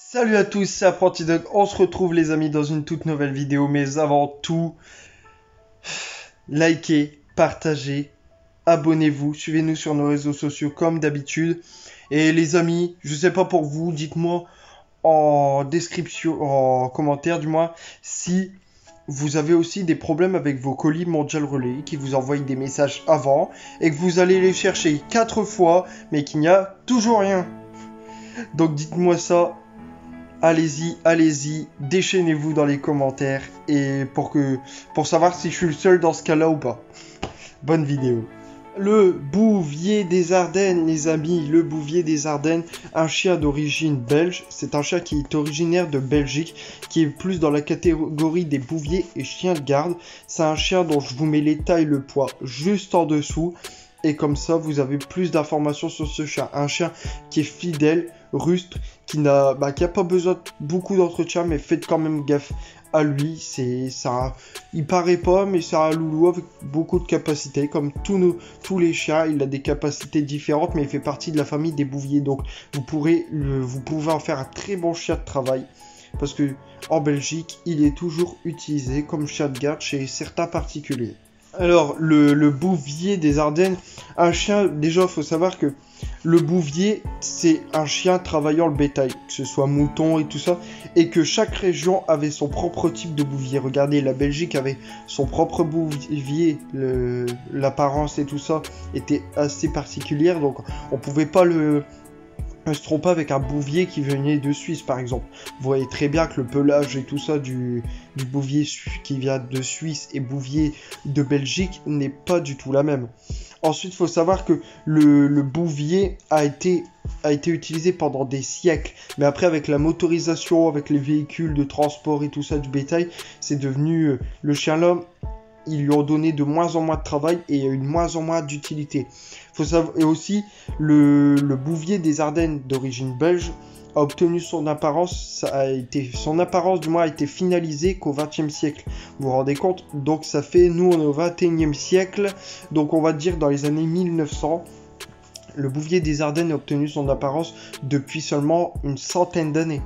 Salut à tous, c'est Apprenti Dog. On se retrouve les amis dans une toute nouvelle vidéo, mais avant tout, likez, partagez, abonnez-vous, suivez-nous sur nos réseaux sociaux comme d'habitude. Et les amis, je sais pas pour vous, dites-moi en description, en commentaire du moins, si vous avez aussi des problèmes avec vos colis Mondial Relay qui vous envoient des messages avant et que vous allez les chercher 4 fois, mais qu'il n'y a toujours rien. Donc dites-moi ça. Allez-y, déchaînez-vous dans les commentaires et pour savoir si je suis le seul dans ce cas-là ou pas. Bonne vidéo. Le Bouvier des Ardennes, les amis, le Bouvier des Ardennes, un chien d'origine belge. C'est un chien qui est originaire de Belgique, qui est plus dans la catégorie des bouviers et chiens de garde. C'est un chien dont je vous mets l'état et le poids juste en dessous. Et comme ça, vous avez plus d'informations sur ce chien. Un chien qui est fidèle, rustre, qui n'a pas besoin de beaucoup d'entretien, mais faites quand même gaffe à lui. Il paraît pas, mais c'est un loulou avec beaucoup de capacités. Comme tous les chiens, il a des capacités différentes, mais il fait partie de la famille des bouviers. Donc, vous pouvez en faire un très bon chien de travail. Parce que en Belgique, il est toujours utilisé comme chien de garde chez certains particuliers. Alors, le Bouvier des Ardennes, un chien, déjà, il faut savoir que le Bouvier, c'est un chien travaillant le bétail, que ce soit mouton et tout ça, et que chaque région avait son propre type de Bouvier. Regardez, la Belgique avait son propre Bouvier, l'apparence et tout ça était assez particulière, donc on pouvait pas se tromper avec un Bouvier qui venait de Suisse par exemple. Vous voyez très bien que le pelage et tout ça du Bouvier qui vient de Suisse et Bouvier de Belgique n'est pas du tout la même. Ensuite, il faut savoir que le Bouvier a été utilisé pendant des siècles. Mais après, avec la motorisation, avec les véhicules de transport et tout ça du bétail, c'est devenu le chien-là. Ils lui ont donné de moins en moins de travail et de moins en moins d'utilité. Faut savoir, et aussi, le Bouvier des Ardennes d'origine belge a obtenu son apparence, son apparence du moins a été finalisée qu'au XXe siècle. Vous vous rendez compte? Donc ça fait, nous on est au XXIe siècle, donc on va dire dans les années 1900. Le Bouvier des Ardennes a obtenu son apparence depuis seulement une centaine d'années.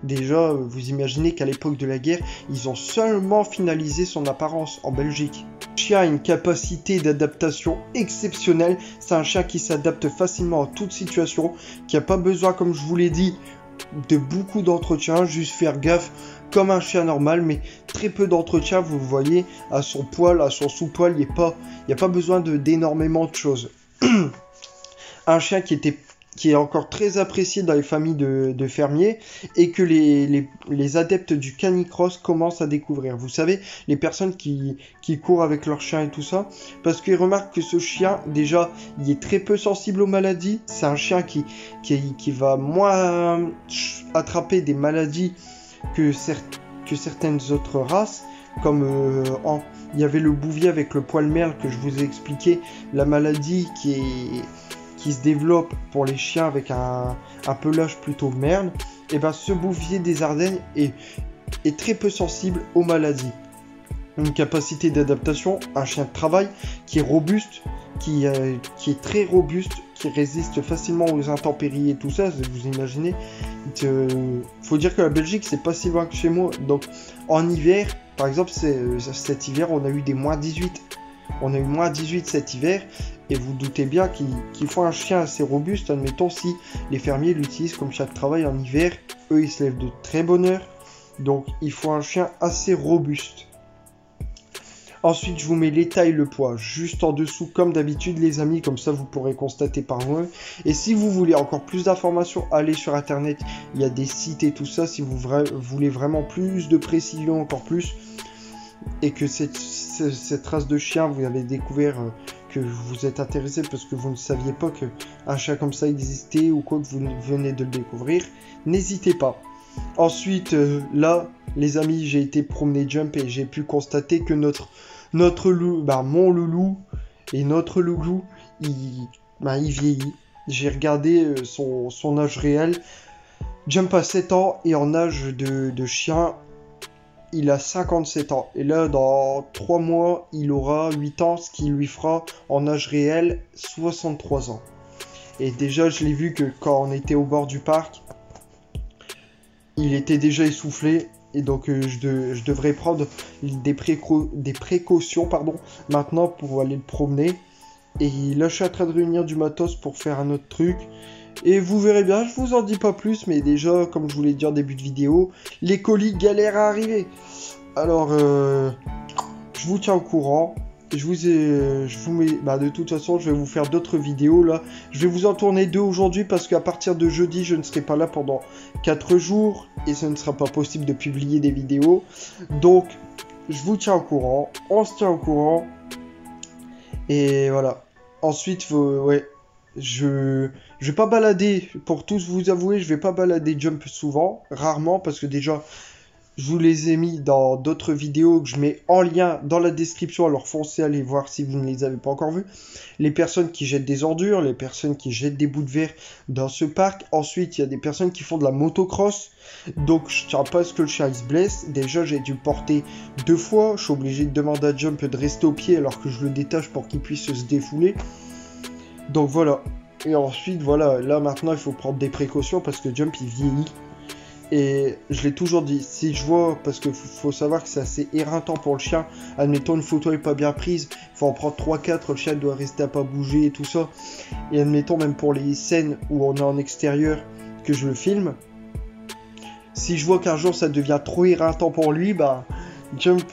Déjà, vous imaginez qu'à l'époque de la guerre, ils ont seulement finalisé son apparence en Belgique. Le chien a une capacité d'adaptation exceptionnelle. C'est un chien qui s'adapte facilement à toute situation, qui n'a pas besoin, comme je vous l'ai dit, de beaucoup d'entretien, juste faire gaffe comme un chien normal, mais très peu d'entretien. Vous le voyez, à son poil, à son sous-poil, il n'y a pas besoin d'énormément de choses. Un chien qui est encore très apprécié dans les familles de fermiers et que les adeptes du canicross commencent à découvrir. Vous savez, les personnes qui courent avec leur chien et tout ça, parce qu'ils remarquent que ce chien, déjà, il est très peu sensible aux maladies. C'est un chien qui va moins attraper des maladies que certaines autres races, comme il y avait le Bouvier avec le poil merle que je vous ai expliqué, la maladie qui se développe pour les chiens avec un pelage plutôt merle, et ben ce Bouvier des Ardennes est très peu sensible aux maladies. Une capacité d'adaptation, un chien de travail qui est robuste, qui est très robuste, qui résiste facilement aux intempéries et tout ça, vous imaginez. Faut dire que la Belgique c'est pas si loin que chez moi, donc en hiver, par exemple cet hiver on a eu des moins 18. On a eu moins 18 cet hiver, et vous doutez bien qu'il faut un chien assez robuste. Admettons, si les fermiers l'utilisent comme chien de travail en hiver, eux ils se lèvent de très bonne heure, donc il faut un chien assez robuste. Ensuite, je vous mets l'état et le poids juste en dessous, comme d'habitude les amis, comme ça vous pourrez constater par vous-même. Et si vous voulez encore plus d'informations, allez sur internet, il y a des sites et tout ça, si vous voulez vraiment plus de précision, encore plus, et que cette race de chien, vous avez découvert que vous êtes intéressé parce que vous ne saviez pas qu'un chien comme ça existait ou quoi, que vous venez de le découvrir, n'hésitez pas. Ensuite, là, les amis, j'ai été promener Jump et j'ai pu constater que notre loup, mon loulou et notre loulou, il vieillit. J'ai regardé son âge réel. Jump a 7 ans et en âge de chien, il a 57 ans. Et là, dans 3 mois, il aura 8 ans, ce qui lui fera, en âge réel, 63 ans. Et déjà, je l'ai vu que quand on était au bord du parc, il était déjà essoufflé. Et donc je devrais prendre des précautions maintenant pour aller le promener. Et là je suis en train de réunir du matos pour faire un autre truc. Et vous verrez bien, je vous en dis pas plus, mais déjà, comme je vous l'ai dit en début de vidéo, les colis galèrent à arriver. Alors, je vous tiens au courant. De toute façon, je vais vous faire d'autres vidéos là. Je vais vous en tourner 2 aujourd'hui parce qu'à partir de jeudi, je ne serai pas là pendant 4 jours et ce ne sera pas possible de publier des vidéos. Donc, je vous tiens au courant. On se tient au courant. Et voilà. Ensuite, je vais pas balader, pour tous vous avouer, je vais pas balader Jump souvent, rarement, parce que déjà, je vous les ai mis dans d'autres vidéos que je mets en lien dans la description, alors foncez aller voir si vous ne les avez pas encore vus. Les personnes qui jettent des ordures, les personnes qui jettent des bouts de verre dans ce parc. Ensuite, il y a des personnes qui font de la motocross. Donc, je tiens pas à ce que le chien se blesse. Déjà, j'ai dû le porter 2 fois. Je suis obligé de demander à Jump de rester au pied alors que je le détache pour qu'il puisse se défouler. Donc voilà. Et ensuite, voilà, là maintenant, il faut prendre des précautions parce que Jump, il vieillit. Et je l'ai toujours dit, si je vois, parce qu'il faut savoir que c'est assez éreintant pour le chien, admettons une photo est pas bien prise, il faut en prendre 3-4, le chien doit rester à pas bouger et tout ça. Et admettons même pour les scènes où on est en extérieur, que je le filme, si je vois qu'un jour ça devient trop éreintant pour lui, bah Jump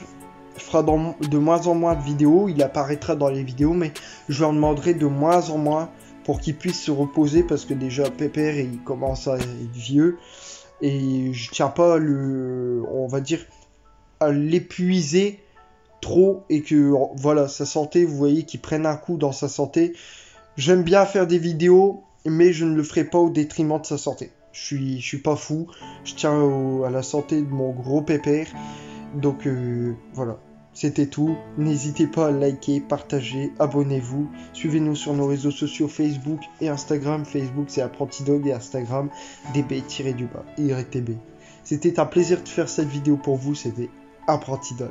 fera de moins en moins de vidéos, il apparaîtra dans les vidéos, mais je lui en demanderai de moins en moins pour qu'il puisse se reposer, parce que déjà Pépère il commence à être vieux. Et je tiens pas on va dire, à l'épuiser trop et que, voilà, sa santé, vous voyez, qu'il prenne un coup dans sa santé. J'aime bien faire des vidéos, mais je ne le ferai pas au détriment de sa santé. Je suis pas fou, je tiens à la santé de mon gros Pépère. Donc, voilà. C'était tout. N'hésitez pas à liker, partager, abonnez-vous. Suivez-nous sur nos réseaux sociaux Facebook et Instagram. Facebook, c'est ApprentiDog et Instagram, DB-YTB. C'était un plaisir de faire cette vidéo pour vous. C'était ApprentiDog.